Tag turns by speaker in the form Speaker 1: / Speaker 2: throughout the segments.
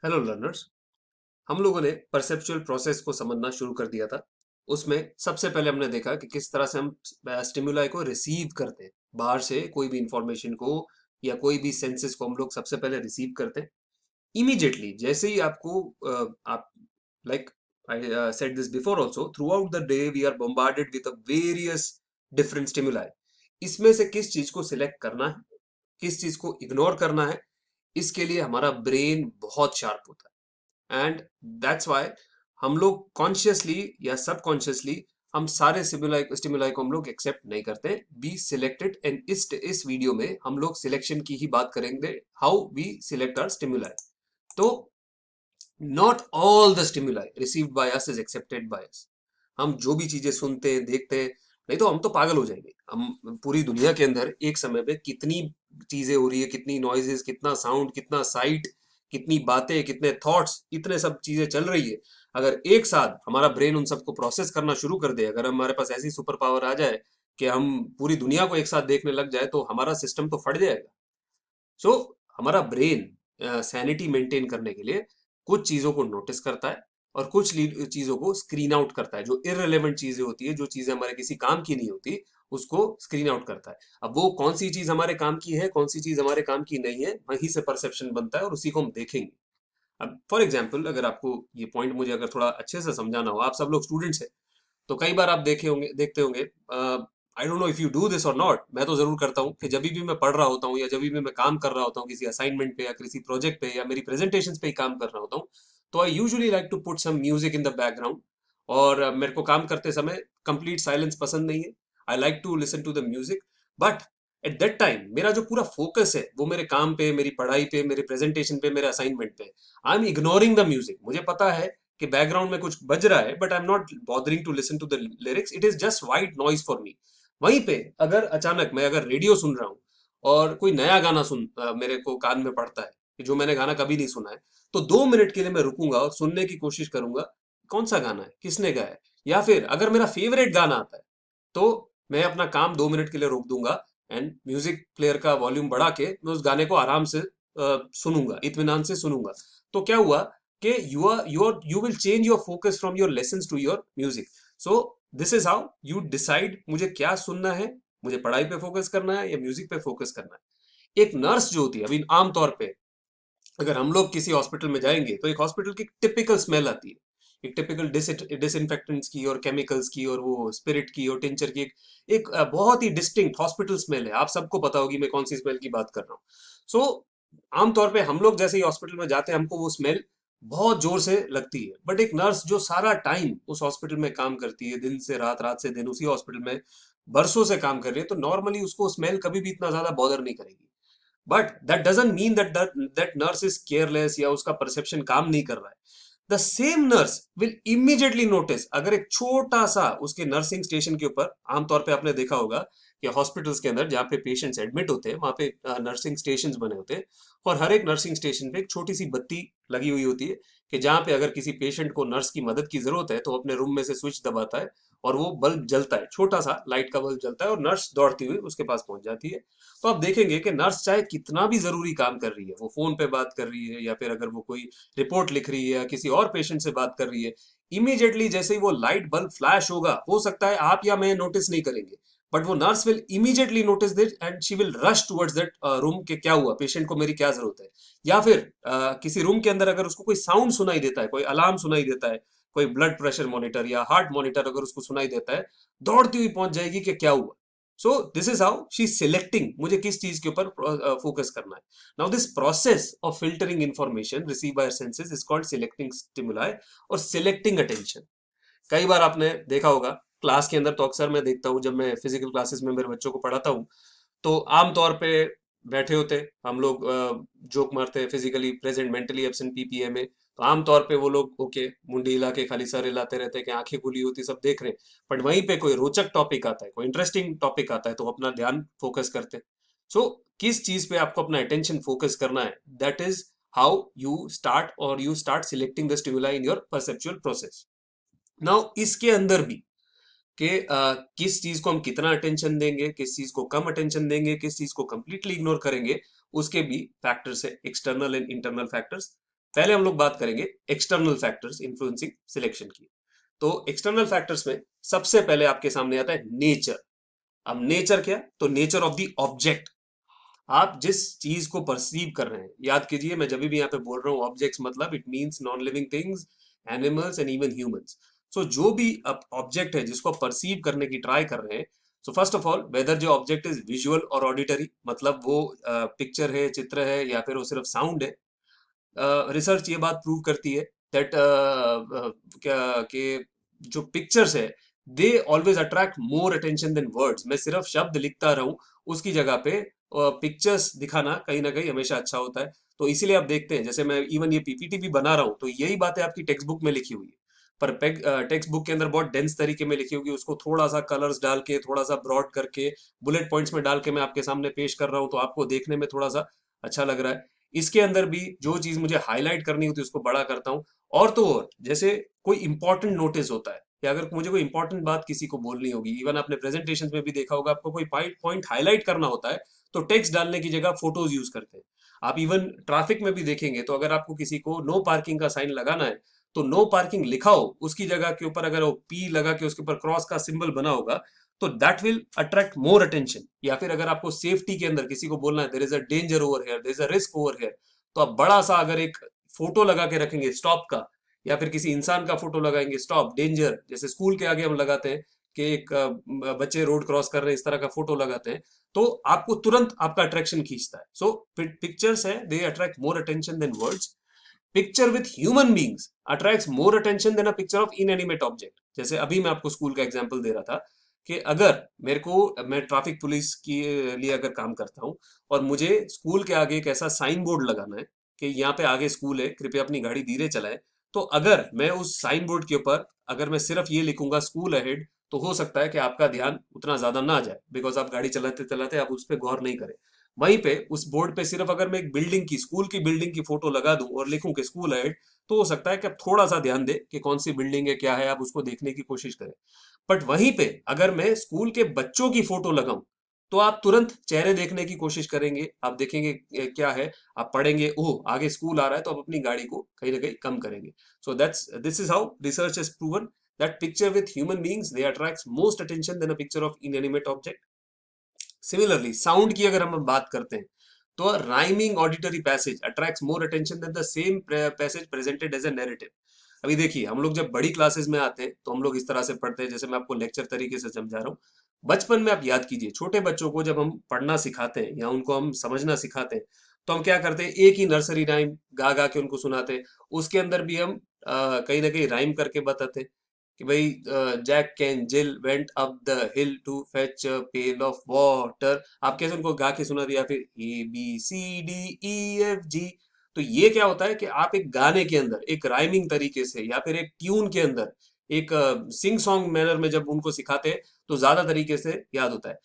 Speaker 1: Hello learners. हम लोगों ने परसेप्चुअल प्रोसेस को समझना शुरू कर दिया था। उसमें सबसे पहले हमने देखा कि किस तरह से हम स्टिमुलाई को रिसीव करते हैं। बाहर से कोई भी इंफॉर्मेशन को या कोई भी सेंसेस को हम लोग सबसे पहले रिसीव करते हैं। इमीडिएटली जैसे ही आपको आप like I said this before also, throughout the day we are bombarded with various different stimuli. इसमें से किस चीज को सिलेक्ट करना है, किस चीज को इग्नोर करना है, इसके लिए हमारा ब्रेन बहुत शार्प होता है। एंड दैट्स वाई हम लोग कॉन्शियसली या सबकॉन्शियसली हम सारे स्टिमुलाई स्टिमुलाई को हम लोग एक्सेप्ट नहीं करते। Be selected. एंड इस वीडियो में हम लोग सिलेक्शन की ही बात करेंगे, how we select our stimuli. तो not all the stimuli received by us is accepted by us. हम जो भी चीजें सुनते हैं, देखते हैं, नहीं तो हम तो पागल हो जाएंगे। हम पूरी दुनिया के अंदर एक समय पे कितनी चीजें हो रही है, कितनी नॉइजेस, कितना साउंड, कितना साइट, कितनी बातें, कितने थॉट्स, इतने सब चीजें चल रही है। अगर एक साथ हमारा ब्रेन उन सबको प्रोसेस करना शुरू कर दे, अगर हमारे पास ऐसी सुपर पावर आ जाए कि हम पूरी दुनिया को एक साथ देखने लग जाए, तो हमारा सिस्टम तो फट जाएगा। सो हमारा ब्रेन सैनिटी मेंटेन करने के लिए कुछ चीजों को नोटिस करता है और कुछ चीजों को स्क्रीन आउट करता है। जो इररिलेवेंट चीजें होती है, जो चीजें हमारे किसी काम की नहीं होती, उसको स्क्रीन आउट करता है। अब वो कौन सी चीज हमारे काम की है, कौन सी चीज हमारे काम की नहीं है, वहीं से परसेप्शन बनता है और उसी को हम देखेंगे। अब फॉर एग्जाम्पल, अगर आपको ये पॉइंट मुझे अगर थोड़ा अच्छे से समझाना हो, आप सब लोग स्टूडेंट्स हैं, तो कई बार आप देखते होंगे, I don't know if you do this और नॉट, मैं तो जरूर करता हूँ कि जब भी मैं पढ़ रहा होता हूँ या जब भी मैं काम कर रहा होता हूँ किसी असाइनमेंट पे या किसी प्रोजेक्ट पे या मेरी प्रेजेंटेशन पे ही काम कर रहा होता हूँ, तो I usually like to put some music in the background. और मेरे को काम करते समय कंप्लीट साइलेंस पसंद नहीं है। I like to listen to the music. But at that time मेरा जो पूरा फोकस है वो मेरे काम पे, मेरी पढ़ाई पे, मेरे प्रेजेंटेशन पे, मेरे असाइनमेंट पे। I am ignoring the music. मुझे पता है कि बैकग्राउंड में कुछ बज रहा है, but I am not bothering to listen to the lyrics. It is just white noise for me. वहीं पे अगर अचानक मैं अगर रेडियो सुन रहा हूँ और कोई नया गाना मेरे को कान में पड़ता है कि जो मैंने गाना कभी नहीं सुना है, तो 2 मिनट के लिए मैं रुकूंगा और सुनने की कोशिश करूंगा कौन सा गाना है, किसने गाया है। या फिर अगर मेरा फेवरेट गाना आता है, तो मैं अपना काम 2 मिनट के लिए रोक दूंगा एंड म्यूजिक प्लेयर का वॉल्यूम बढ़ा के मैं उस गाने को आराम से सुनूंगा, इत्मीनान से सुनूंगा। तो क्या हुआ कि you will change your focus from your lessons to your music. So this is how you decide मुझे क्या सुनना है, मुझे पढ़ाई पे फोकस करना है या म्यूजिक पे फोकस करना है। एक नर्स जो होती है, अभी आमतौर पे अगर हम लोग किसी हॉस्पिटल में जाएंगे तो एक हॉस्पिटल की टिपिकल स्मेल आती है। एक टिपिकल डिसइंफेक्टेंट्स की और केमिकल्स की और वो स्पिरिट की और टिंचर की एक बहुत ही डिस्टिंक्ट हॉस्पिटल स्मेल है। आप सबको पता होगी मैं कौन सी स्मेल की बात कर रहा हूँ। सो आमतौर पे हम लोग जैसे ही हॉस्पिटल में जाते हैं, हमको वो स्मेल बहुत जोर से लगती है। बट एक नर्स जो सारा टाइम उस हॉस्पिटल में काम करती है, दिन से रात, रात से दिन उसी हॉस्पिटल में बरसों से काम कर रही है, तो नॉर्मली उसको स्मेल कभी भी इतना ज्यादा बॉदर नहीं करेगी। But that doesn't mean that nurse is careless या उसका परसेप्शन काम नहीं कर रहा है। The same nurse will immediately notice अगर एक छोटा सा उसके नर्सिंग स्टेशन के ऊपर, आमतौर पे आपने देखा होगा कि हॉस्पिटल्स के अंदर जहाँ पे पेशेंट्स एडमिट होते हैं वहां पे नर्सिंग स्टेशन बने होते हैं। और हर एक नर्सिंग स्टेशन पे एक छोटी सी बत्ती लगी हुई होती है कि जहाँ पे अगर किसी पेशेंट को नर्स की मदद की जरूरत है तो अपने रूम में से स्विच दबाता है और वो बल्ब जलता है, छोटा सा लाइट का बल्ब जलता है और नर्स दौड़ती हुई उसके पास पहुंच जाती है। तो आप देखेंगे कि नर्स चाहे कितना भी जरूरी काम कर रही है, वो फोन पे बात कर रही है या फिर अगर वो कोई रिपोर्ट लिख रही है या किसी और पेशेंट से बात कर रही है, इमीडिएटली जैसे ही वो लाइट बल्ब फ्लैश होगा, हो सकता है आप या मैं नोटिस नहीं करेंगे, बट वो nurse will immediately notice this and she will rush towards that room के क्या हुआ, पेशेंट को मेरी क्या जरूरत है। या फिर किसी रूम के अंदर अगर उसको कोई साउंड सुनाई देता है, कोई अलार्म सुनाई देता है, कोई ब्लड प्रेशर मॉनिटर या हार्ट मॉनिटर अगर उसको सुनाई देता है, दौड़ती हुई पहुंच जाएगी कि क्या हुआ। सो this is how she selecting मुझे किस चीज के ऊपर फोकस करना है। Now this process of filtering information receive by senses is called selecting stimuli और सिलेक्टिंग अटेंशन। कई बार आपने देखा होगा, क्लास के अंदर तो अक्सर मैं देखता हूँ जब मैं फिजिकल क्लासेस में मेरे बच्चों को पढ़ाता हूँ, तो आमतौर पे बैठे होते हम लोग, जोक मारते हैं physically present mentally absent PPA में। तो आमतौर पे वो लोग ओके मुंडी हिला के खाली सर हिलाते रहते हैं कि आंखें खुली होती सब देख रहे हैं। बट वहीं पे कोई रोचक टॉपिक आता है, कोई इंटरेस्टिंग टॉपिक आता है, तो वो अपना ध्यान फोकस करते हैं। सो किस चीज पे आपको अपना अटेंशन फोकस करना है, that is how you start selecting the stimuli in your perceptual process. Now इसके अंदर भी कि किस चीज को हम कितना अटेंशन देंगे, किस चीज को कम अटेंशन देंगे, किस चीज को कंप्लीटली इग्नोर करेंगे, उसके भी फैक्टर्स है, एक्सटर्नल एंड इंटरनल फैक्टर्स। पहले हम लोग बात करेंगे एक्सटर्नल फैक्टर्स इन्फ्लुएंसिंग सिलेक्शन की। तो एक्सटर्नल फैक्टर्स में सबसे पहले आपके सामने आता है नेचर। अब नेचर क्या? तो नेचर ऑफ द ऑब्जेक्ट। आप जिस चीज को परसीव कर रहे हैं, याद कीजिए मैं जब भी यहाँ पे बोल रहा हूँ ऑब्जेक्ट्स, मतलब it means non living things, animals and even humans. So जो भी ऑब्जेक्ट है जिसको परसीव करने की ट्राई कर रहे हैं, so first of all whether जो ऑब्जेक्ट इज विजुअल और ऑडिटरी, मतलब वो पिक्चर है, चित्र है, या फिर वो सिर्फ साउंड है। रिसर्च ये बात प्रूव करती है दैट क्या कि जो पिक्चर्स है they always attract more attention than words. मैं सिर्फ शब्द लिखता रहूं उसकी जगह पे पिक्चर्स दिखाना कहीं ना कहीं हमेशा अच्छा होता है। तो इसीलिए आप देखते हैं, जैसे मैं इवन ये पीपीटी भी बना रहा हूं तो यही बातें आपकी टेक्स्ट बुक में लिखी हुई है, पर टेक्स्ट बुक के अंदर बहुत डेंस तरीके में लिखी होगी, उसको थोड़ा सा कलर्स डाल के, थोड़ा सा ब्रॉड करके, बुलेट पॉइंट्स में डाल के मैं आपके सामने पेश कर रहा हूं, तो आपको देखने में थोड़ा सा अच्छा लग रहा है। इसके अंदर भी जो चीज मुझे हाईलाइट करनी होती है उसको बड़ा करता हूँ। और तो और जैसे कोई इंपॉर्टेंट नोटिस होता है, या अगर मुझे कोई इंपॉर्टेंट बात किसी को बोलनी होगी, इवन आपने प्रेजेंटेशन में भी देखा होगा, आपको कोई पॉइंट हाईलाइट करना होता है तो टेक्स्ट डालने की जगह फोटोज यूज करते हैं। आप इवन ट्रैफिक में भी देखेंगे तो अगर आपको किसी को नो पार्किंग का साइन लगाना है तो नो पार्किंग लिखा हो, उसकी जगह के ऊपर अगर वो पी लगा के उसके ऊपर क्रॉस का सिंबल बना होगा तो that will attract more attention. या फिर अगर आपको सेफ्टी के अंदर किसी को बोलना है there is a danger over here, there is a risk over here, तो आप बड़ा सा अगर एक फोटो लगा के रखेंगे स्टॉप का, या फिर किसी इंसान का फोटो लगाएंगे स्टॉप डेंजर, जैसे स्कूल के आगे हम लगाते हैं कि एक बच्चे रोड क्रॉस कर रहे हैं, इस तरह का फोटो लगाते हैं, तो आपको तुरंत आपका अट्रैक्शन खींचता है। सो पिक्चर्स है they attract more attention than words. Picture with human beings attracts more attention than a picture of inanimate object. जैसे अभी मैं आपको स्कूल का एग्जांपल दे रहा था कि अगर मेरे को, मैं ट्रैफिक पुलिस के लिए अगर काम करता हूँ और मुझे स्कूल के आगे एक ऐसा साइन बोर्ड लगाना है कि यहाँ पे आगे स्कूल है, कृपया अपनी गाड़ी धीरे चलाएं, तो अगर मैं उस साइन बोर्ड के ऊपर अगर मैं सिर्फ ये लिखूंगा स्कूल अहेड, तो हो सकता है कि आपका ध्यान उतना ज्यादा ना जाए, बिकॉज आप गाड़ी चलाते चलाते आप उस पर गौर नहीं करें। वहीं पे उस बोर्ड पे सिर्फ अगर मैं एक बिल्डिंग की, स्कूल की बिल्डिंग की फोटो लगा दूं और लिखूं कि स्कूल है, तो हो सकता है कि आप थोड़ा सा ध्यान दें कि कौन सी बिल्डिंग है, क्या है, आप उसको देखने की कोशिश करें। बट वहीं पे अगर मैं स्कूल के बच्चों की फोटो लगाऊं तो आप तुरंत चेहरे देखने की कोशिश करेंगे, आप देखेंगे क्या है, आप पढ़ेंगे ओह आगे स्कूल आ रहा है, तो आप अपनी गाड़ी को कहीं ना कहीं कम करेंगे। So that's this is how research has proven that picture with human beings they attracts most attention than a picture of inanimate object. Similarly sound की अगर हम बात करते हैं तो rhyming auditory passage attracts more attention than the same passage presented as a narrative. अभी देखिए हम लोग जब बड़ी क्लासेस में आते हैं तो हम लोग इस तरह से पढ़ते हैं, जैसे मैं आपको लेक्चर तरीके से समझा रहा हूँ। बचपन में आप याद कीजिए, छोटे बच्चों को जब हम पढ़ना सिखाते हैं या उनको हम समझना सिखाते हैं तो हम क्या करते हैं, एक ही नर्सरी राइम गा गा के उनको सुनाते हैं। उसके अंदर भी हम कहीं ना कहीं राइम करके बताते हैं कि भाई Jack can Jill went up the hill to fetch a pail of water. आप कैसे उनको गा के सुना दिया, फिर ABCDEFG। तो ये क्या होता है कि आप एक गाने के अंदर एक राइमिंग तरीके से या फिर एक ट्यून के अंदर एक सिंग सॉन्ग मैनर में जब उनको सिखाते हैं तो ज्यादा तरीके से याद होता है।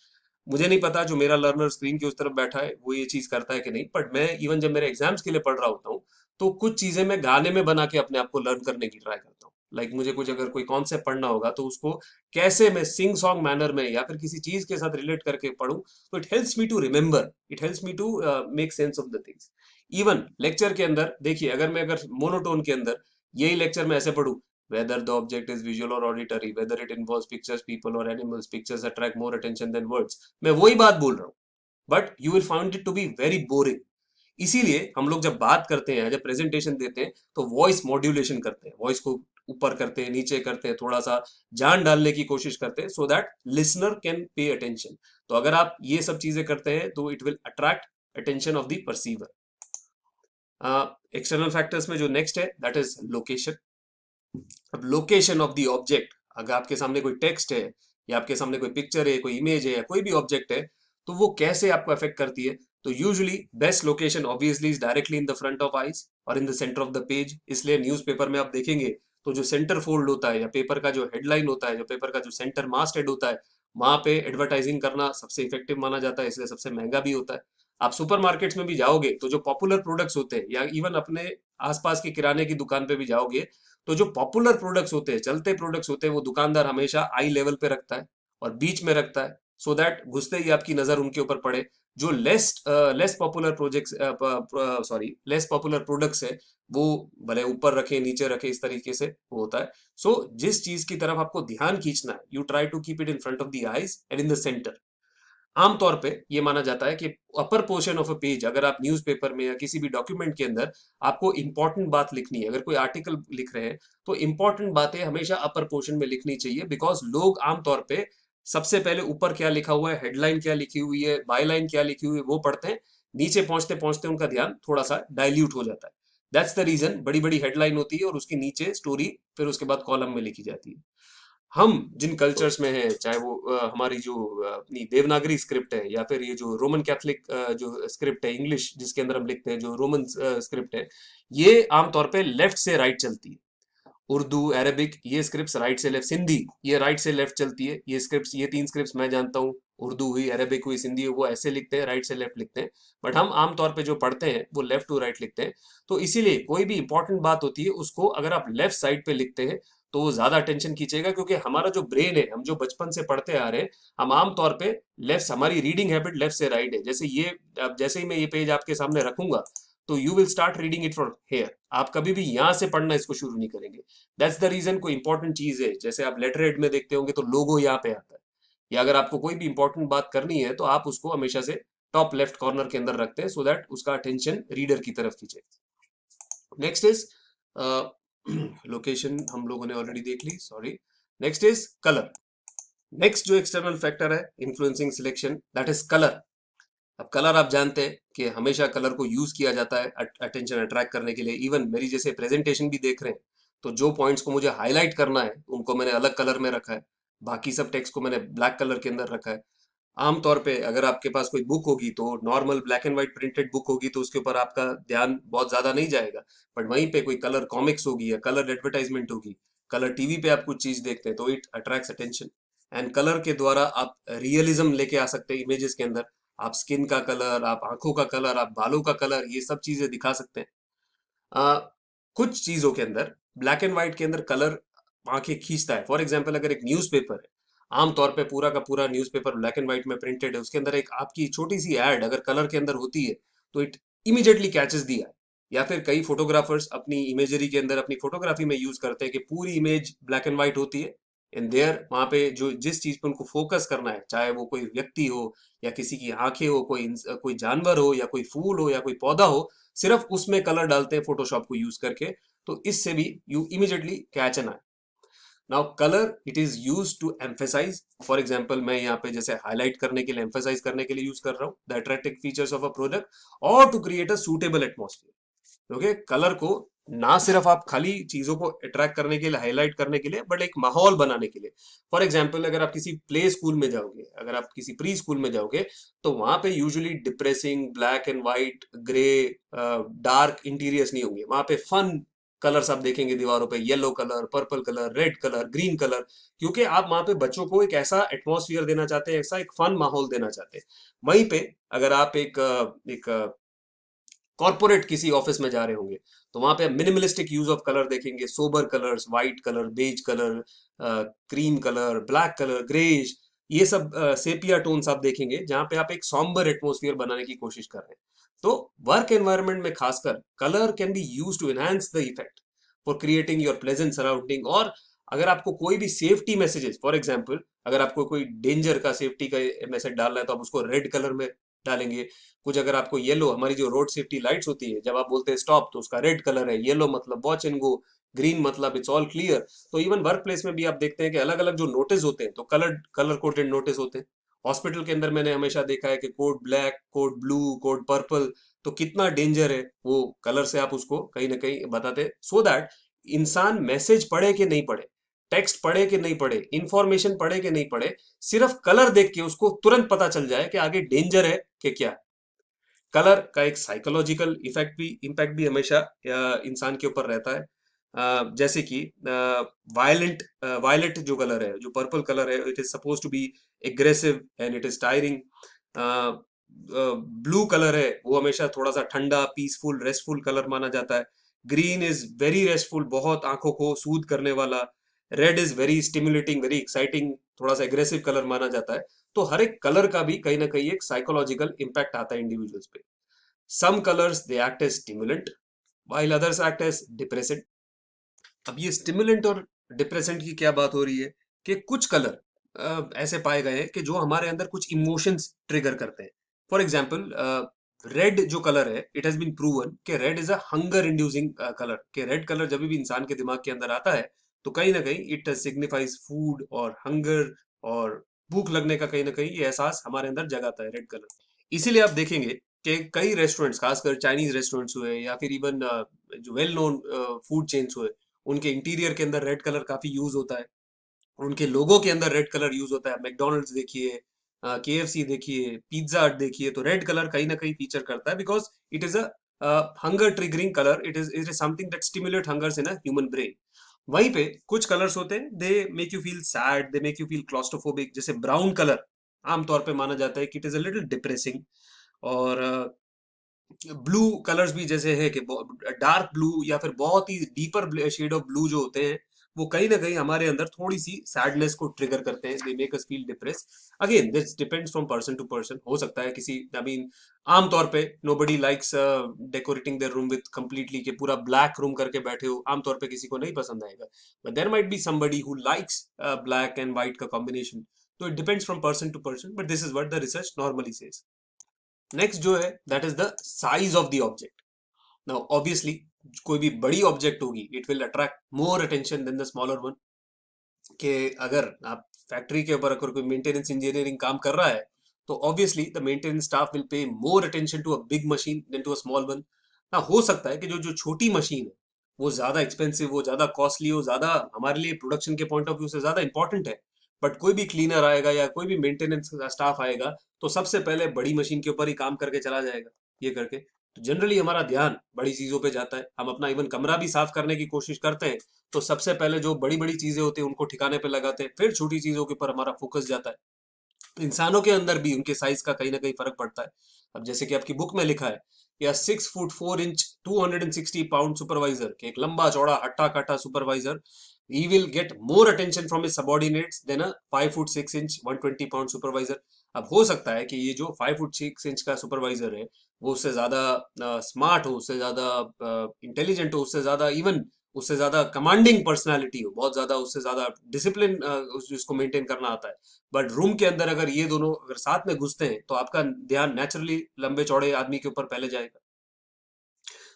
Speaker 1: मुझे नहीं पता जो मेरा लर्नर स्क्रीन की उस तरफ बैठा है वो ये चीज करता है कि नहीं, बट मैं इवन जब मेरे एग्जाम्स के लिए पढ़ रहा होता हूँ तो कुछ चीजें मैं गाने में बना के अपने आप को लर्न करने की ट्राई करता हूँ। लाइक मुझे कुछ अगर कोई कॉन्सेप्ट पढ़ना होगा तो उसको कैसे मैं सिंग सॉन्ग मैनर में या फिर किसी चीज के साथ रिलेट करके पढूं, तो it helps me to remember, it helps me to make sense of the things. Even lecture के अंदर देखिए, अगर मैं अगर मोनोटोन के अंदर यही लेक्चर में ऐसे पढूं, whether the object is visual or auditory, whether it involves pictures, people or animals, pictures attract more attention than words, मैं वही बात बोल रहा हूँ, but you will find it to be very boring. इसीलिए हम लोग जब बात करते हैं, जब प्रेजेंटेशन देते हैं तो वॉइस मॉड्यूलेशन करते हैं, वॉइस को ऊपर करते हैं, नीचे करते हैं, थोड़ा सा जान डालने की कोशिश करते हैं so that listener can pay attention. तो अगर आप ये सब चीजें करते हैं तो it will attract attention of the perceiver. External factors में जो नेक्स्ट है दैट इज लोकेशन। अब लोकेशन ऑफ द ऑब्जेक्ट, अगर आपके सामने कोई टेक्स्ट है या आपके सामने कोई पिक्चर है, कोई इमेज है या कोई भी ऑब्जेक्ट है, तो वो कैसे आपको अफेक्ट करती है। तो usually best location obviously is directly in the front of eyes और in the centre of the page. इसलिए न्यूज़पेपर में आप देखेंगे तो जो सेंटर फोल्ड होता है या पेपर का जो हेडलाइन होता है, जो पेपर का जो सेंटर मास्ट हेड होता है, वहां पे एडवर्टाइजिंग करना सबसे इफेक्टिव माना जाता है, इसलिए सबसे महंगा भी होता है। आप सुपर मार्केट्स में भी जाओगे तो जो पॉपुलर प्रोडक्ट्स होते हैं, या इवन अपने आसपास की किराने की दुकान पे भी जाओगे, तो जो पॉपुलर प्रोडक्ट्स होते हैं, चलते प्रोडक्ट्स होते हैं, वो दुकानदार हमेशा आई लेवल पे रखता है और बीच में रखता है, सो दैट घुसते ही आपकी नजर उनके ऊपर पड़े। जो less popular projects, sorry less popular products है, वो भले ऊपर रखे नीचे रखे, इस तरीके से वो होता है। सो जिस चीज की तरफ आपको ध्यान खींचना है, you try to keep it in front of the eyes and in the centre. आमतौर पे ये माना जाता है कि upper portion of a page, अगर आप न्यूज़पेपर में या किसी भी डॉक्यूमेंट के अंदर आपको इंपॉर्टेंट बात लिखनी है, अगर कोई आर्टिकल लिख रहे हैं, तो इंपॉर्टेंट बातें हमेशा अपर पोर्शन में लिखनी चाहिए। बिकॉज लोग आमतौर पे सबसे पहले ऊपर क्या लिखा हुआ है, हेडलाइन क्या लिखी हुई है, बायलाइन क्या लिखी हुई है, वो पढ़ते हैं। नीचे पहुंचते पहुंचते उनका ध्यान थोड़ा सा डाइल्यूट हो जाता है। दैट्स द रीजन बड़ी बड़ी हेडलाइन होती है और उसके नीचे स्टोरी फिर उसके बाद कॉलम में लिखी जाती है। हम जिन कल्चर्स में हैं, चाहे वो हमारी जो अपनी देवनागरी स्क्रिप्ट है, या फिर ये जो रोमन कैथोलिक जो स्क्रिप्ट है, इंग्लिश जिसके अंदर हम लिखते हैं, जो रोमन स्क्रिप्ट है, ये आमतौर पे लेफ्ट से राइट चलती है। उर्दू, अरबिक, ये स्क्रिप्ट्स राइट से लेफ्ट, सिंधी ये राइट से लेफ्ट चलती है। ये स्क्रिप्ट्स, ये 3 स्क्रिप्ट्स मैं जानता हूँ, उर्दू हुई, अरबिक हुई, सिंधी हुई, वो ऐसे लिखते हैं, राइट से लेफ्ट लिखते हैं। बट हम आमतौर पे जो पढ़ते हैं वो लेफ्ट टू राइट लिखते हैं। तो इसीलिए कोई भी इंपॉर्टेंट बात होती है, उसको अगर आप लेफ्ट साइड पे लिखते हैं तो वो ज्यादा अटेंशन खींचेगा, क्योंकि हमारा जो ब्रेन है, हम जो बचपन से पढ़ते आ रहे हैं, हम आमतौर पे लेफ्ट, हमारी रीडिंग हैबिट लेफ्ट से राइट है। जैसे ये, अब जैसे ही मैं ये पेज आपके सामने रखूंगा, तो you will start reading it from here. आप कभी भी यहां से पढ़ना इसको शुरू नहीं करेंगे। That's the reason. कोई इंपॉर्टेंट चीज है, जैसे आप लेटर हेड में देखते होंगे तो लोगो यहाँ पे आता है, या अगर आपको कोई भी इंपॉर्टेंट बात करनी है तो आप उसको हमेशा से टॉप लेफ्ट कॉर्नर के अंदर रखते हैं, सो दैट उसका अटेंशन रीडर की तरफ खींचे। नेक्स्ट इज लोकेशन, हम लोगों ने ऑलरेडी देख ली, sorry. Next is colour. Next जो एक्सटर्नल फैक्टर है influencing selection, that is colour. अब कलर आप जानते हैं कि हमेशा कलर को यूज किया जाता है अटेंशन अट्रैक्ट करने के लिए। इवन मेरी जैसे प्रेजेंटेशन भी देख रहे हैं, तो जो पॉइंट्स को मुझे हाईलाइट करना है उनको मैंने अलग कलर में रखा है, बाकी सब टेक्स्ट को मैंने ब्लैक कलर के अंदर रखा है। आमतौर पे अगर आपके पास कोई बुक होगी, तो normal black and white printed book होगी, तो उसके ऊपर आपका ध्यान बहुत ज्यादा नहीं जाएगा। बट वहीं पे कोई कलर कॉमिक्स होगी या कलर एडवर्टाइजमेंट होगी, कलर टीवी पे आप कुछ चीज देखते हैं, तो it attracts attention. And colour के द्वारा आप रियलिज्म लेके आ सकते हैं इमेजेस के अंदर। आप स्किन का कलर, आप आंखों का कलर, आप बालों का कलर, ये सब चीजें दिखा सकते हैं। आ, कुछ चीजों के अंदर, ब्लैक एंड व्हाइट के अंदर कलर आंखें खींचता है। फॉर एग्जाम्पल, अगर एक न्यूज़पेपर है, आमतौर पे पूरा का पूरा न्यूज़पेपर ब्लैक एंड व्हाइट में प्रिंटेड है, उसके अंदर एक आपकी छोटी सी एड अगर कलर के अंदर होती है, तो इट इमीडिएटली कैचेस दी आई। या फिर कई फोटोग्राफर्स अपनी इमेजरी के अंदर, अपनी फोटोग्राफी में यूज करते हैं कि पूरी इमेज ब्लैक एंड व्हाइट होती है, एंड देयर वहां पे जो जिस चीज पे उनको फोकस करना है, चाहे वो कोई व्यक्ति हो या किसी की आंखें हो, कोई जानवर हो या कोई फूल हो या कोई पौधा हो, सिर्फ उसमें कलर डालते हैं फोटोशॉप को यूज करके। तो इससे भी you immediately catch an eye. Now colour, it is use to emphasise. For example, मैं यहाँ पे जैसे हाईलाइट करने के लिए, एम्फेसाइज करने के लिए यूज कर रहा हूँ the attractive features of a product, और to create a suitable atmosphere. Okay, colour को ना सिर्फ आप खाली चीजों को अट्रैक्ट करने के लिए, हाईलाइट करने के लिए, बट एक माहौल बनाने के लिए। फॉर एग्जाम्पल, अगर आप किसी प्ले स्कूल में जाओगे, अगर आप किसी प्री स्कूल में जाओगे, तो वहां पे usually depressing black and white, grey, dark interiors नहीं होंगे। वहां पे फन कलर्स आप देखेंगे दीवारों पे, yellow colour, purple colour, red colour, green colour, क्योंकि आप वहां पे बच्चों को एक ऐसा एटमॉस्फेयर देना चाहते हैं, ऐसा एक फन माहौल देना चाहते हैं। वहीं पे अगर आप एक कॉर्पोरेट किसी ऑफिस में जा रहे होंगे, तो वहां पे मिनिमलिस्टिक यूज ऑफ कलर देखेंगे, sober colours, white colour, beige colour, cream colour, black colour, greys, ये सब सेपिया टोन्स आप देखेंगे, जहां पे आप एक सॉम्बर एटमोसफियर बनाने की कोशिश कर रहे हैं। तो वर्क एनवायरनमेंट में खासकर colour can be use to enhance the effect for creating your pleasant surrounding. और अगर आपको कोई भी सेफ्टी मैसेजेस, फॉर एग्जाम्पल अगर आपको कोई डेंजर का, सेफ्टी का मैसेज डालना है, तो आप उसको रेड कलर में डालेंगे। कुछ अगर आपको येलो, हमारी जो रोड सेफ्टी लाइट्स होती है, जब आप बोलते हैं स्टॉप, तो उसका रेड कलर है, येलो मतलब वॉच एंड गो, ग्रीन मतलब इट्स ऑल क्लियर। तो इवन वर्क प्लेस में भी आप देखते हैं कि अलग अलग जो नोटिस होते हैं, तो कलर कोडेड नोटिस होते हैं। हॉस्पिटल के अंदर मैंने हमेशा देखा है कि code black, code blue, code purple, तो कितना डेंजर है वो कलर से आप उसको कहीं ना कहीं बताते, सो दैट इंसान मैसेज पढ़े कि नहीं पढ़े, टेक्स्ट पढ़े कि नहीं पढ़े, इंफॉर्मेशन पढ़े कि नहीं पढ़े, सिर्फ कलर देख के उसको तुरंत पता चल जाए कि आगे डेंजर है कि क्या। कलर का एक साइकोलॉजिकल इम्पैक्ट भी हमेशा इंसान के ऊपर रहता है। जैसे कि वायलेंट वायलेट जो कलर है, जो पर्पल कलर है, it is suppose to be aggressive and it is tiring. Blue colour है, वो हमेशा थोड़ा सा ठंडा, पीसफुल, रेस्टफुल कलर माना जाता है। ग्रीन इज वेरी रेस्टफुल, बहुत आंखों को सूद करने वाला। Red is very stimulating, very exciting, थोड़ा सा एग्रेसिव कलर माना जाता है। तो हर एक कलर का भी कहीं ना कहीं एक साइकोलॉजिकल इम्पैक्ट आता है इंडिविजुअल्स पे। Some colours they act as stimulant while others act as depressant। अब ये स्टिमुलेंट और डिप्रेसेंट की क्या बात हो रही है कि कुछ कलर ऐसे पाए गए हैं कि जो हमारे अंदर कुछ इमोशंस ट्रिगर करते हैं। फॉर एग्जाम्पल, रेड जो कलर है, इट हैज बीन प्रूवन कि red is a hunger inducing colour. कि रेड कलर जब भी इंसान के दिमाग के अंदर आता है तो कहीं ना कहीं इट सिग्निफाइज फूड और हंगर और भूख लगने का कहीं ना कहीं ये एहसास हमारे अंदर जगाता है रेड कलर। इसीलिए आप देखेंगे कि कई रेस्टोरेंट्स, खासकर चाइनीज रेस्टोरेंट्स हुए या फिर इवन जो वेल नोन फूड चेन्स हुए, उनके इंटीरियर के अंदर रेड कलर काफी यूज होता है। उनके लोगों के अंदर रेड कलर यूज होता है। मैकडोनल्ड्स देखिए, केएफसी देखिए, पिज्जा हट देखिए, तो रेड कलर कहीं ना कहीं फीचर करता है because it is a hunger triggering colour. It is something that stimulate hungers in a human brain. वहीं पे कुछ कलर्स होते हैं, they make you feel sad, they make you feel claustrophobic. जैसे ब्राउन कलर आमतौर पे माना जाता है कि it is a little depressing. और ब्लू कलर्स भी जैसे है कि डार्क ब्लू या फिर बहुत ही डीपर शेड ऑफ ब्लू जो होते हैं, वो कहीं ना कहीं हमारे अंदर थोड़ी सी सैडनेस को ट्रिगर करते हैं। They make us feel depress. Again this depends from person to person. हो सकता है किसी, आई मीन, आमतौर पे nobody likes decorating their room with completely के पूरा ब्लैक रूम करके बैठे हो, आमतौर पे किसी को नहीं पसंद आएगा। But there might be somebody who likes black and white का कॉम्बिनेशन। तो it depends from person to person, but this is what the research normally says. Next जो है that is the size of the object. Now obviously कोई भी बड़ी object होगी, it will attract more attention than the smaller one. कि अगर आप factory के ऊपर अगर कोई मेंटेनेंस इंजीनियरिंग काम कर रहा है, तो obviously the maintenance staff will pay more attention to a big machine than to a small one. ना हो सकता है कि जो जो छोटी मशीन है वो ज्यादा एक्सपेंसिव हो, ज्यादा कॉस्टली हो, ज्यादा हमारे लिए प्रोडक्शन के पॉइंट ऑफ व्यू से ज्यादा इंपॉर्टेंट है। बट कोई भी क्लीनर आएगा या कोई भी मेंटेनेंस स्टाफ आएगा तो सबसे पहले बड़ी मशीन के ऊपर ही काम करके चला जाएगा, ये करके। तो जनरली हमारा ध्यान बड़ी चीजों पे जाता है। हम अपना इवन कमरा भी साफ करने की कोशिश करते हैं तो सबसे पहले जो बड़ी बड़ी चीजें होती हैं उनको ठिकाने पे लगाते हैं, फिर छोटी चीजों के ऊपर हमारा फोकस जाता है। इंसानों के अंदर भी उनके साइज का कहीं ना कहीं फर्क पड़ता है। अब जैसे कि आपकी बुक में लिखा है, या 6 फुट 4 इंच 260 पाउंड सुपरवाइजर के, एक लंबा चौड़ा हट्टा कट्टा supervisor, he will get more attention from his subordinates than a 5 foot 6 inch 120 pound supervisor. अब हो सकता है कि ये जो 5 फुट 6 इंच का सुपरवाइजर है वो उससे ज्यादा स्मार्ट हो, उससे ज्यादा इंटेलिजेंट हो, उससे ज्यादा इवन उससे ज्यादा कमांडिंग पर्सनालिटी हो, बहुत ज्यादा उससे ज्यादा डिसिप्लिन उसको मेंटेन करना आता है। बट रूम के अंदर अगर ये दोनों अगर साथ में घुसते हैं तो आपका ध्यान नेचुरली लंबे चौड़े आदमी के ऊपर पहले जाएगा।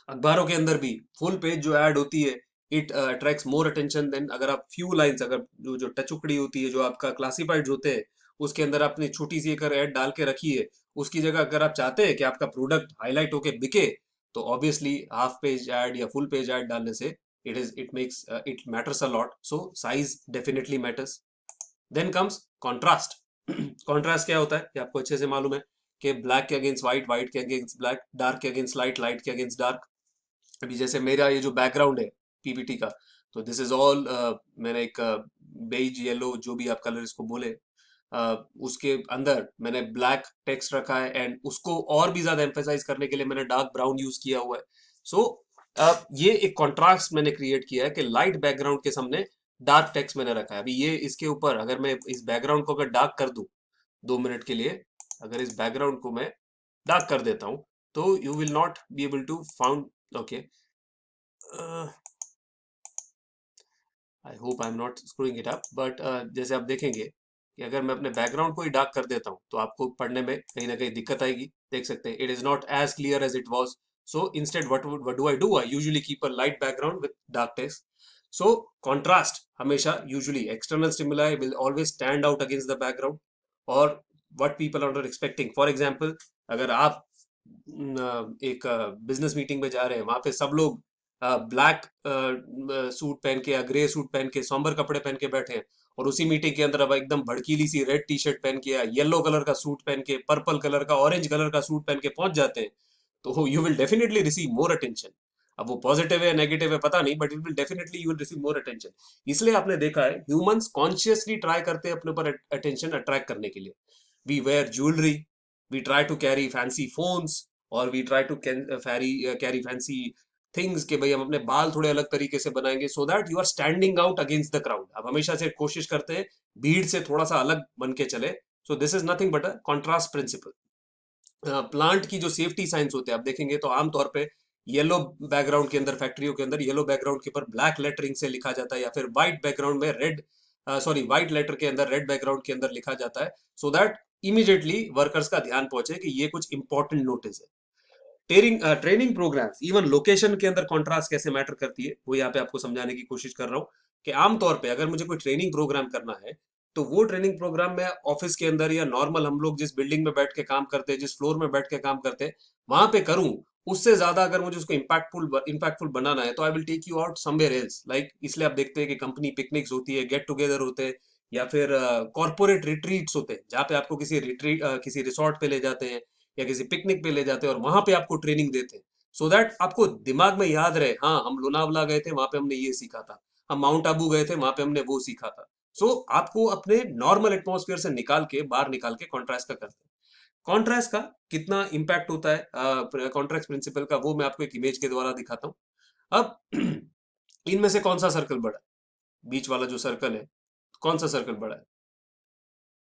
Speaker 1: अखबारों के अंदर भी फुल पेज जो ऐड होती है, it attracts more attention than अगर आप फ्यू लाइंस, अगर जो जो टचुकड़ी होती है, जो आपका क्लासिफाइड होते हैं, उसके अंदर आपने छोटी सी अगर ऐड डाल के रखी है, उसकी जगह अगर आप चाहते हैं कि आपका प्रोडक्ट हाईलाइट होके बिके, तो ऑब्वियसली हाफ पेज ऐड या फुल पेज ऐड डालने से it makes it matters a lot. So size definitely matters. Then comes contrast. Contrast क्या होता है ये आपको अच्छे से मालूम है कि ब्लैक के अगेंस्ट व्हाइट, व्हाइट के अगेंस्ट ब्लैक, डार्क के अगेंस्ट लाइट, लाइट के अगेंस्ट डार्क। अभी जैसे मेरा ये जो बैकग्राउंड है पीपीटी का, तो दिस इज ऑल, मैंने एक बेज येलो जो भी आप कलर इसको बोले, उसके अंदर मैंने ब्लैक टेक्स्ट रखा है, एंड उसको और भी ज्यादा एम्फेसाइज करने के लिए मैंने डार्क ब्राउन यूज किया हुआ है। सो ये एक कॉन्ट्रास्ट मैंने क्रिएट किया है कि लाइट बैकग्राउंड के सामने डार्क टेक्स्ट मैंने रखा है। अभी ये इसके ऊपर अगर मैं इस बैकग्राउंड को अगर डार्क कर दूं 2 मिनट के लिए, अगर इस बैकग्राउंड को मैं डार्क कर देता हूं, तो you will not be able to found, okay, I hope I am not screwing it up, but जैसे आप देखेंगे कि अगर मैं अपने बैकग्राउंड को ही डार्क कर देता हूँ तो आपको पढ़ने में कहीं ना कहीं दिक्कत आएगी। देख सकते हैं it is not as clear as it was. So instead what do I usually keep a light background with dark text. So contrast हमेशा, usually external stimuli will always stand out against the background, और what people are expecting. For example, अगर आप एक business meeting में जा रहे हैं, वहां पे सब लोग ब्लैक सूट पहन के या ग्रे सूट पहन के सौंबर कपड़े पहन के बैठे हैं, और उसी मीटिंग के अंदर अब एकदम भड़कीली सी रेड टी शर्ट पहन के या येलो कलर का सूट पहन के, पर्पल कलर का, ऑरेंज कलर का सूट पहन के पहुंच जाते हैं, तो you will definitely receive more attention. अब वो पॉजिटिव है नेगेटिव है पता नहीं, but it will definitely you will receive more attention. इसलिए आपने देखा है ह्यूमंस कॉन्शियसली ट्राई करते हैं अपने ऊपर अटेंशन अट्रैक्ट करने के लिए। We wear jewellery, we try to carry fancy phones, or we try to carry fancy things कि भाई हम अपने बाल थोड़े अलग तरीके से बनाएंगे so that you are standing out against the crowd. आप हमेशा से कोशिश करते हैं भीड़ से थोड़ा सा अलग बन के चले। So this is nothing but a contrast principle. Plant की जो सेफ्टी साइंस होते हैं आप देखेंगे तो आमतौर पे येलो बैकग्राउंड के अंदर, फैक्ट्रियों के अंदर येलो बैकग्राउंड के ऊपर ब्लैक लेटरिंग से लिखा जाता है, या फिर व्हाइट बैकग्राउंड में रेड, सॉरी व्हाइट लेटर के अंदर रेड बैकग्राउंड के अंदर लिखा जाता है, सो दैट इमीडिएटली वर्कर्स का ध्यान पहुंचे कि ये कुछ इंपॉर्टेंट नोटिस है। ट्रेनिंग प्रोग्राम्स, इवन लोकेशन के अंदर कॉन्ट्रास्ट कैसे मैटर करती है वो यहाँ पे आपको समझाने की कोशिश कर रहा हूँ कि आमतौर पे अगर मुझे कोई ट्रेनिंग प्रोग्राम करना है तो वो ट्रेनिंग प्रोग्राम में ऑफिस के अंदर या नॉर्मल हम लोग जिस बिल्डिंग में बैठ के काम करते हैं, जिस फ्लोर में बैठ के काम करते हैं, वहां पे करूं, उससे ज्यादा अगर मुझे उसको इम्पैक्टफुल बनाना है तो I will take you out somewhere else. Like इसलिए आप देखते हैं कि कंपनी पिकनिक्स होती है, गेट टुगेदर होते हैं, या फिर कॉर्पोरेट रिट्रीट्स होते हैं जहाँ पे आपको किसी रिसोर्ट पे ले जाते हैं या किसी पिकनिक पे ले जाते हैं और वहां पे आपको ट्रेनिंग देते हैं, सो दैट आपको दिमाग में याद रहे, हाँ हम लोनावला गए थे वहां पे हमने ये सीखा था, हम माउंट आबू गए थे वहां पे हमने वो सीखा था। सो आपको अपने नॉर्मल एटमॉस्फेयर से निकाल के बाहर निकाल के कॉन्ट्रास्ट का करते हैं। कॉन्ट्रास्ट का कितना इंपैक्ट होता है कॉन्ट्रास्ट प्रिंसिपल का, वो मैं आपको एक इमेज के द्वारा दिखाता हूँ। अब इनमें से कौन सा सर्कल बड़ा है? बीच वाला जो सर्कल है, कौन सा सर्कल बड़ा है?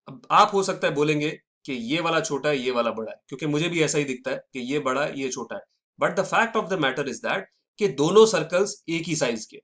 Speaker 1: अब आप हो सकता है बोलेंगे कि ये वाला छोटा है ये वाला बड़ा है, क्योंकि मुझे भी ऐसा ही दिखता है कि ये बड़ा है ये छोटा है। But the fact of the matter is that कि दोनों सर्कल्स एक ही साइज के,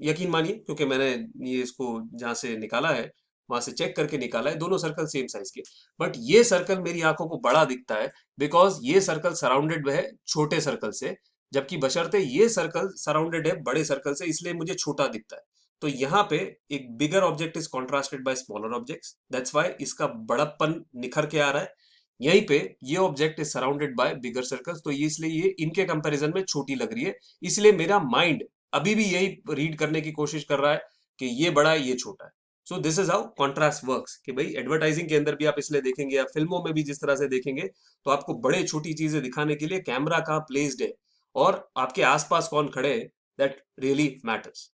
Speaker 1: यकीन मानिए, क्योंकि मैंने ये इसको जहां से निकाला है वहां से चेक करके निकाला है, दोनों सर्कल सेम साइज के। बट ये सर्कल मेरी आंखों को बड़ा दिखता है बिकॉज ये सर्कल सराउंडेड है छोटे सर्कल से, जबकि बशर्ते ये सर्कल सराउंडेड है बड़े सर्कल से, इसलिए मुझे छोटा दिखता है। तो यहाँ पे एक bigger object is contrasted by smaller objects, that's why इसका बड़प्पन निखर के आ रहा है। यहीं पे ये object is surrounded by bigger circles, तो ये इसलिए ये इनके कंपैरिजन में छोटी लग रही है। इसलिए मेरा माइंड अभी भी यही रीड करने की कोशिश कर रहा है कि ये बड़ा है ये छोटा है। सो this is how contrast works, कि भाई एडवर्टाइजिंग के अंदर भी आप इसलिए देखेंगे या फिल्मों में भी जिस तरह से देखेंगे, तो आपको बड़े छोटी चीजें दिखाने के लिए कैमरा कहाँ प्लेस्ड है और आपके आसपास कौन खड़े हैं, दैट रियली मैटर्स।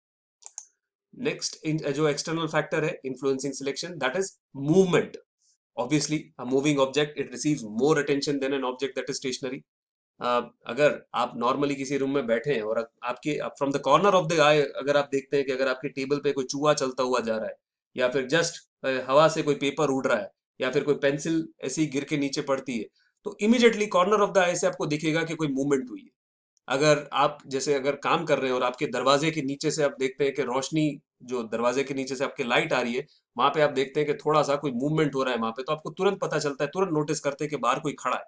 Speaker 1: नेक्स्ट जो एक्सटर्नल फैक्टर है influencing selection, that is movement. Obviously, a moving object it receives more attention than an object that is stationary. अगर आप नॉर्मली किसी रूम में बैठे हैं और आपके from the corner of the eye अगर आप देखते हैं कि अगर आपके टेबल पे कोई चूहा चलता हुआ जा रहा है, या फिर जस्ट हवा से कोई पेपर उड़ रहा है, या फिर कोई पेंसिल ऐसे ही गिर के नीचे पड़ती है, तो इमीडिएटली कॉर्नर ऑफ द आई से आपको दिखेगा कि कोई मूवमेंट हुई है। अगर आप जैसे अगर काम कर रहे हैं और आपके दरवाजे के नीचे से आप देखते हैं कि रोशनी, जो दरवाजे के नीचे से आपके लाइट आ रही है, वहां पे आप देखते हैं कि थोड़ा सा कोई मूवमेंट हो रहा है वहां पे, तो आपको तुरंत पता चलता है, तुरंत नोटिस करते हैं कि बाहर कोई खड़ा है।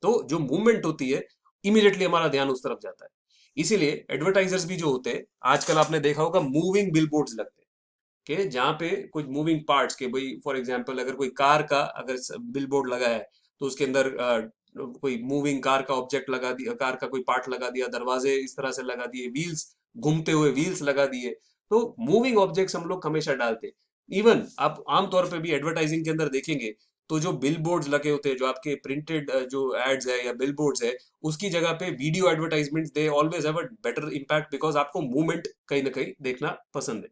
Speaker 1: तो जो मूवमेंट होती है इमीडिएटली हमारा ध्यान उस तरफ जाता है। इसीलिए एडवर्टाइजर्स भी जो होते हैं, आजकल आपने देखा होगा मूविंग बिलबोर्ड्स लगते हैं कि जहाँ पे कुछ मूविंग पार्ट्स के, भाई फॉर एग्जांपल अगर कोई कार का अगर बिलबोर्ड लगा है तो उसके अंदर कोई मूविंग कार का ऑब्जेक्ट लगा दिया, कार का कोई पार्ट लगा दिया, दरवाजे इस तरह से लगा दिए, व्हील्स, घूमते हुए व्हील्स लगा दिए। तो मूविंग ऑब्जेक्ट्स हम लोग हमेशा डालते हैं। इवन आप आमतौर पे भी एडवर्टाइजिंग के अंदर देखेंगे तो जो बिलबोर्ड्स लगे होते हैं, जो आपके प्रिंटेड जो एड्स है या बिलबोर्ड्स है, उसकी जगह पे video advertisements they always have a better impact because आपको मूवमेंट कहीं ना कहीं देखना पसंद है।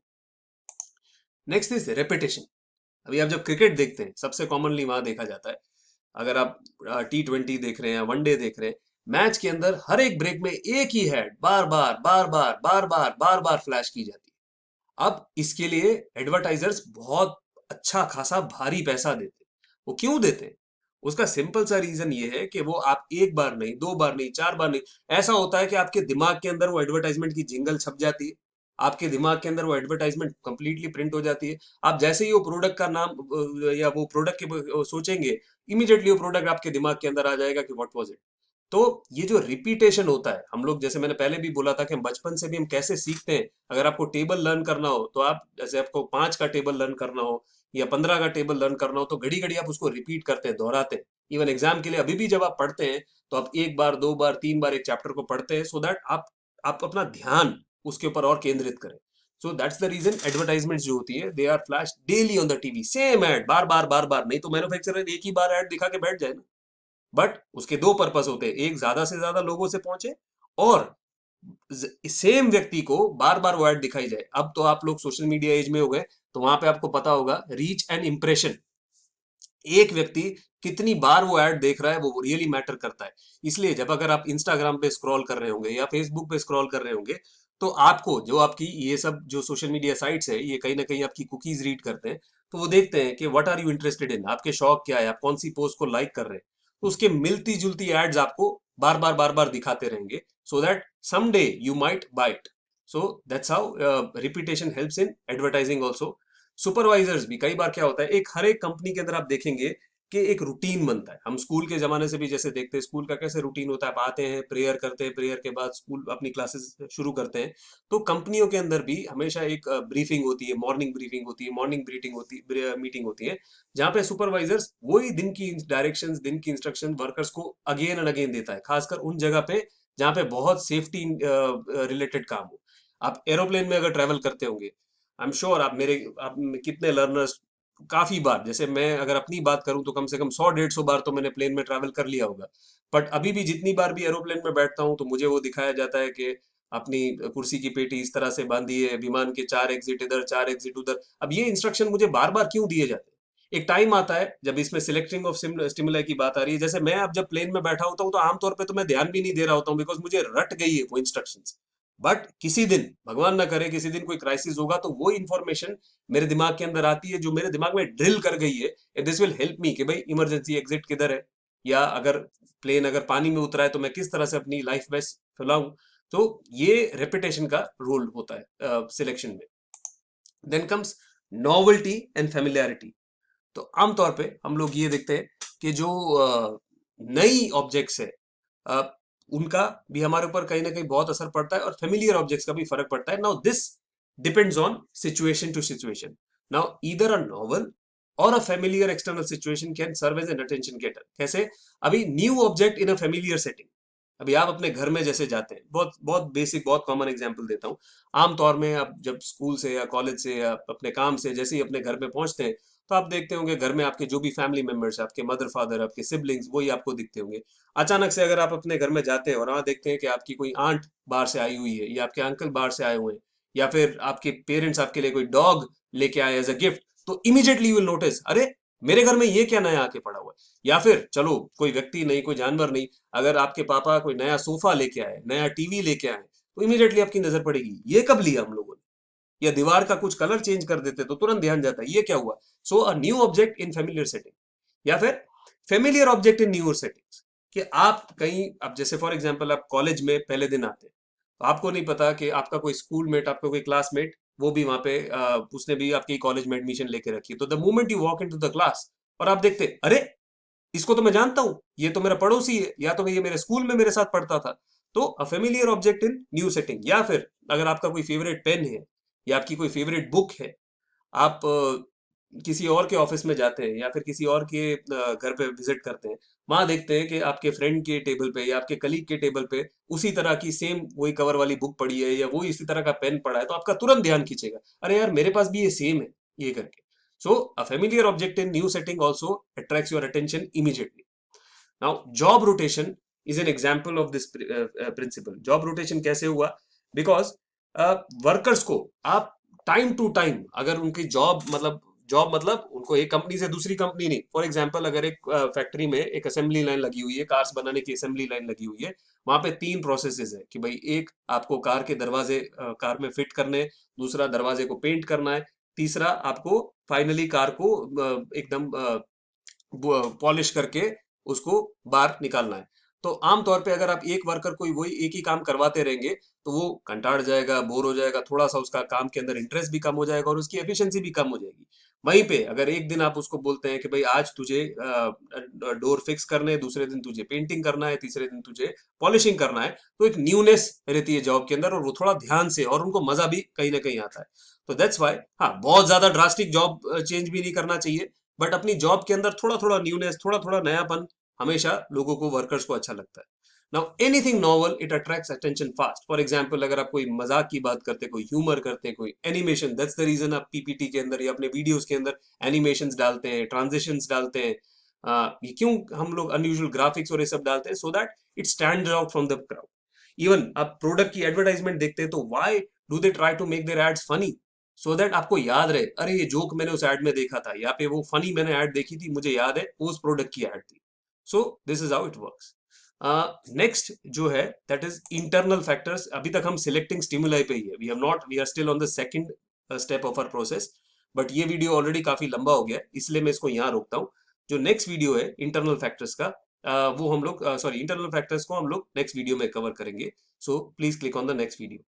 Speaker 1: Next is repetition. अभी आप जब क्रिकेट देखते हैं सबसे कॉमनली वहां देखा जाता है, अगर आप T20 देख रहे हैं, वनडे देख रहे हैं, मैच के अंदर हर एक ब्रेक में एक ही हेड बार बार बार बार बार बार बार बार फ्लैश की जाती है। अब इसके लिए एडवर्टाइजर्स बहुत अच्छा खासा भारी पैसा देते हैं। वो क्यों देते हैं? उसका सिंपल सा रीजन ये है कि वो आप एक बार नहीं, दो बार नहीं, चार बार नहीं, ऐसा होता है कि आपके दिमाग के अंदर वो एडवर्टाइजमेंट की जिंगल छप जाती है, आपके दिमाग के अंदर वो एडवर्टाइजमेंट कंप्लीटली प्रिंट हो जाती है। आप जैसे ही वो प्रोडक्ट का नाम या वो प्रोडक्ट के सोचेंगे, इमीडिएटली वो प्रोडक्ट आपके दिमाग के अंदर आ जाएगा कि व्हाट वाज इट। तो ये जो रिपीटेशन होता है, हम लोग जैसे मैंने पहले भी बोला था कि हम बचपन से भी हम कैसे सीखते हैं। अगर आपको टेबल लर्न करना हो तो आप जैसे आपको 5 का टेबल लर्न करना हो या 15 का टेबल लर्न करना हो तो घड़ी घड़ी आप उसको रिपीट करते हैं, दोहराते हैं। इवन एग्जाम के लिए अभी भी जब आप पढ़ते हैं तो आप एक बार, दो बार, तीन बार एक चैप्टर को पढ़ते हैं सो दैट आप अपना ध्यान उसके ऊपर और केंद्रित करें। So that's the reason advertisement जो होती है they are flash daily on the TV, same ad बार बार बार बार, नहीं तो मैन्युफैक्चरर एक ही बार एड दिखा के बैठ जाए ना। बट उसके दो पर्पस होते हैं, एक ज्यादा से ज्यादा लोगों से पहुंचे, और सेम व्यक्ति को बार बार वो ऐड दिखाई जाए। अब तो आप लोग सोशल मीडिया एज में हो गए, तो वहां पे आपको पता होगा रीच एंड इंप्रेशन। एक व्यक्ति कितनी बार वो ऐड देख रहा है वो रियली मैटर करता है। इसलिए जब अगर आप इंस्टाग्राम पे स्क्रॉल कर रहे होंगे या फेसबुक पे स्क्रॉल कर रहे होंगे, तो आपको जो आपकी ये सब जो सोशल मीडिया साइट्स है ये कहीं ना कहीं आपकी कुकीज रीड करते हैं। तो वो देखते हैं कि what are you interested in, आपके शौक क्या है, आप कौन सी पोस्ट को लाइक कर रहे हैं। तो उसके मिलती जुलती एड्स आपको बार बार दिखाते रहेंगे, so that someday you might buy it. So that's how reputation helps in advertising also. Supervisors भी कई बार क्या होता है, एक हर एक कंपनी के अंदर आप देखेंगे कि एक रूटीन बनता है। हम स्कूल के जमाने से भी जैसे देखते हैं स्कूल का कैसे रूटीन होता है, आप आते हैं, प्रेयर करते हैं, प्रेयर के बाद स्कूल अपनी क्लासेस शुरू करते हैं। तो कंपनियों के अंदर भी हमेशा एक ब्रीफिंग होती है, मॉर्निंग ब्रीफिंग होती है, मॉर्निंग मीटिंग होती है, जहाँ पे सुपरवाइजर्स वही दिन की डायरेक्शंस, दिन की इंस्ट्रक्शन वर्कर्स को अगेन एंड अगेन देता है, खासकर उन जगह पे जहाँ पे बहुत सेफ्टी रिलेटेड काम हो। आप एरोप्लेन में अगर ट्रैवल करते होंगे, आई एम श्योर आप कितने लर्नर्स, काफी बार, जैसे मैं अगर अपनी बात करूं तो कम से कम 100-150 बार तो मैंने प्लेन में ट्रैवल कर लिया होगा। बट अभी भी जितनी बार भी एरोप्लेन में बैठता हूं तो मुझे वो दिखाया जाता है कि अपनी कुर्सी की पेटी इस तरह से बांधी है, विमान के 4 एग्जिट इधर, 4 एग्जिट उधर। अब ये इंस्ट्रक्शन मुझे बार बार क्यों दिए जाते हैं? एक टाइम आता है जब इसमें सिलेक्टिंग ऑफ स्टिमुलाई की बात आ रही है, जैसे मैं अब जब प्लेन में बैठा होता हूँ तो आमतौर पे तो मैं ध्यान भी नहीं दे रहा होता हूँ, बिकॉज मुझे रट गई है वो इंस्ट्रक्शंस। बट किसी दिन, भगवान ना करे, किसी दिन कोई क्राइसिस होगा तो वो इंफॉर्मेशन मेरे दिमाग के अंदर आती है, जो मेरे दिमाग में ड्रिल कर गई है, दिस विल हेल्प मी कि भाई इमरजेंसी एग्जिट किधर है, या अगर प्लेन अगर पानी में उतरा है तो मैं किस तरह से अपनी लाइफ बेस्ट फैलाऊं। तो ये रेपिटेशन का रोल होता है सिलेक्शन में। Then comes novelty and familiarity. तो आमतौर पे हम लोग ये देखते हैं कि जो नई ऑब्जेक्ट्स है, अ, उनका भी हमारे ऊपर कहीं ना कहीं बहुत असर पड़ता है, और फेमिलियर ऑब्जेक्ट्स का भी फर्क पड़ता है। Now this depends on situation to situation. Now either a novel or a familiar external situation can serve as an attention getter. कैसे? अभी new object in a familiar setting, अभी आप अपने घर में जैसे जाते हैं, बहुत बहुत बेसिक बहुत कॉमन एग्जांपल देता हूँ। आमतौर में आप जब स्कूल से या कॉलेज से या अपने काम से जैसे ही अपने घर में पहुंचते हैं, तो आप देखते होंगे घर में आपके जो भी फैमिली मेंबर्स, आपके मदर फादर, आपके सिबलिंग्स, वही आपको दिखते होंगे। अचानक से अगर आप अपने घर में जाते हैं और वहां देखते हैं कि आपकी कोई आंट बाहर से आई हुई है, या आपके अंकल बाहर से आए हुए हैं, या फिर आपके पेरेंट्स आपके लिए कोई डॉग लेके आए एज अ गिफ्ट, तो इमीडिएटली यू विल नोटिस, अरे मेरे घर में ये क्या नया आके पड़ा हुआ है। या फिर चलो कोई व्यक्ति नहीं, कोई जानवर नहीं, अगर आपके पापा कोई नया सोफा लेके आए, नया टीवी लेके आए, तो इमीडिएटली आपकी नजर पड़ेगी, ये कब लिया हम लोगों ने। या दीवार का कुछ कलर चेंज कर देते तो तुरंत ध्यान जाता है ये क्या हुआ। So a new object in familiar setting, या फिर familiar object in newer settings. कि आप कहीं, अब जैसे फॉर एग्जांपल आप कॉलेज में पहले दिन आते हैं, तो आपको नहीं पता कि आपका कोई स्कूलमेट, आपका कोई क्लासमेट, वो भी वहां पे उसने भी आपकी कॉलेज में एडमिशन लेके रखी है। तो the moment you walk into the class और आप देखते, अरे इसको तो मैं जानता हूं, ये तो मेरा पड़ोसी है, या तो ये मेरे स्कूल में मेरे साथ पढ़ता था। तो अ familiar object in new setting. या फिर अगर आपका कोई फेवरेट पेन है, या आपकी कोई फेवरेट बुक है, आप किसी और के ऑफिस में जाते हैं या फिर किसी और के घर पे विजिट करते हैं, वहां देखते हैं कि आपके फ्रेंड के टेबल पे या आपके कलीग के टेबल पे उसी तरह की सेम वही कवर वाली बुक पड़ी है, या वो इसी तरह का पेन पड़ा है, तो आपका तुरंत ध्यान खींचेगा, अरे यार मेरे पास भी ये सेम है, ये करके। So a familiar object in new setting also attracts your attention immediately. Now job rotation is an example of this principle. Job rotation कैसे हुआ? बिकॉज वर्कर्स को आप टाइम टू टाइम, अगर उनकी जॉब मतलब उनको एक कंपनी से दूसरी कंपनी नहीं, फॉर एग्जांपल अगर एक फैक्ट्री में एक असेंबली लाइन लगी हुई है, कार्स बनाने की असेंबली लाइन लगी हुई है, वहां पे 3 प्रोसेसेस है कि भाई एक आपको कार के दरवाजे कार में फिट करने, दूसरा दरवाजे को पेंट करना है, तीसरा आपको फाइनली कार को एकदम पॉलिश करके उसको बाहर निकालना है। तो आमतौर पे अगर आप एक वर्कर कोई वही एक ही काम करवाते रहेंगे, तो वो कंटाड़ जाएगा, बोर हो जाएगा, थोड़ा सा उसका काम के अंदर इंटरेस्ट भी कम हो जाएगा और उसकी एफिशिएंसी भी कम हो जाएगी। वहीं पे अगर एक दिन आप उसको बोलते हैं कि भाई आज तुझे डोर फिक्स करने, दूसरे दिन तुझे पेंटिंग करना है, तीसरे दिन तुझे पॉलिशिंग करना है, तो एक न्यूनेस रहती है जॉब के अंदर, और वो थोड़ा ध्यान से, और उनको मजा भी कहीं ना कहीं आता है। तो दैट्स वाई, हाँ, बहुत ज्यादा ड्रास्टिक जॉब चेंज भी नहीं करना चाहिए, बट अपनी जॉब के अंदर थोड़ा थोड़ा न्यूनेस, थोड़ा थोड़ा नयापन हमेशा लोगों को, वर्कर्स को अच्छा लगता है। Now anything novel it attracts attention fast. For example अगर आप कोई मजाक की बात करते हैं, कोई ह्यूमर करते हैं, कोई एनिमेशन, दैट्स द रीजन आप पीपीटी के अंदर या अपने वीडियोस के अंदर एनिमेशंस डालते हैं, ट्रांजिशंस डालते हैं। ये क्यों हम लोग अनयूजुअल ग्राफिक्स और ये सब डालते हैं? So that it stands out from the crowd. Even आप प्रोडक्ट की एडवर्टाइजमेंट देखते हैं तो why do they try to make their ads funny? So that आपको याद रहे, अरे ये जोक मैंने उस एड में देखा था, या पे वो फनी मैंने एड देखी थी, मुझे याद है वो उस प्रोडक्ट की एड थी। सो this is how it works. Next जो है दैट इज इंटरनल फैक्टर्स। अभी तक हम सिलेक्टिंग स्टिमुलाई पे ही है, we are still on the second step of our process. But ये वीडियो ऑलरेडी काफी लंबा हो गया है, इसलिए मैं इसको यहाँ रोकता हूँ। जो नेक्स्ट वीडियो है इंटरनल फैक्टर्स का, वो हम लोग, सॉरी, इंटरनल फैक्टर्स को हम लोग नेक्स्ट वीडियो में कवर करेंगे। So please click on the next video.